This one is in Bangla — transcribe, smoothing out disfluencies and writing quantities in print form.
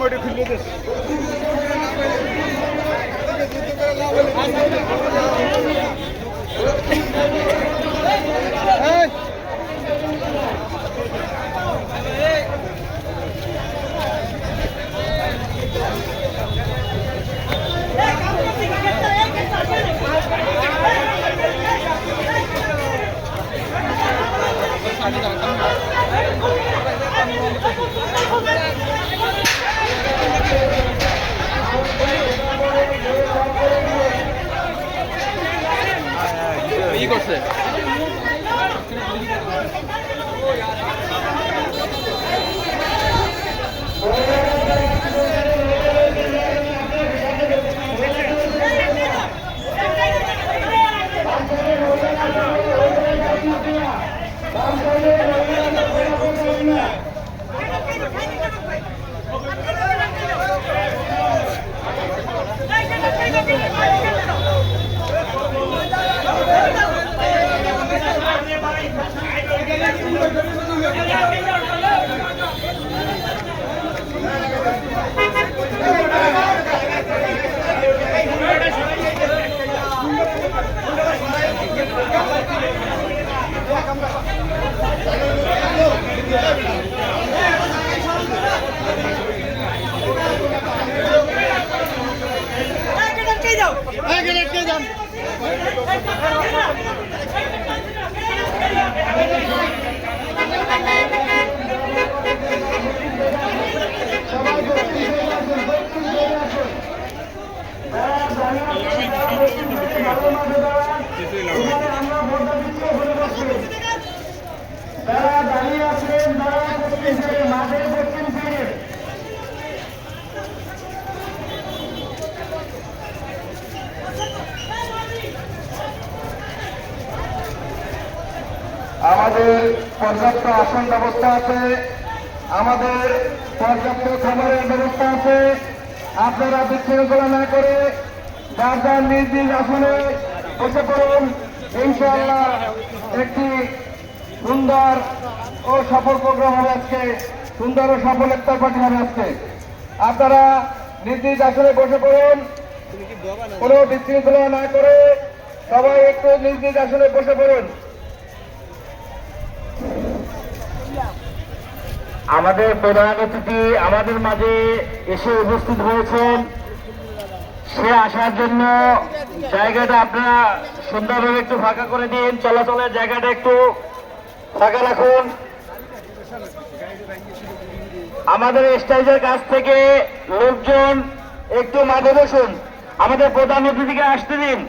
ওইটা খুললে দিস ই করছে আমাদের পর্যাপ্ত আসন ব্যবস্থা আছে, আমাদের পর্যাপ্ত খাবারের ব্যবস্থা আছে। আপনারা বিশৃঙ্খলা না করে যার যার নিজ নিজ আসনে বসে পড়ুন। ইনশাআল্লাহ একটি সুন্দর ও সফল প্রোগ্রাম হবে আজকে, সুন্দর ও সফল ইফতার পার্টি হবে আজকে। আপনারা নিজ নিজ আসনে বসে পড়ুন, কোনো বিশৃঙ্খলা না করে সবাই একটু নিজ নিজ আসনে বসে পড়ুন। আমাদের প্রধান অতিথি আমাদের মাঝে এসে উপস্থিত হয়েছেন, সে আসার জন্য জায়গাটা আপনারা সুন্দরভাবে একটু ফাঁকা করে দিন, চলাচলের জায়গাটা একটু ফাঁকা রাখুন। আমাদের স্টেজের কাছ থেকে লোকজন একটু মাঠে বসুন, আমাদের প্রধান অতিথিকে আসতে দিন।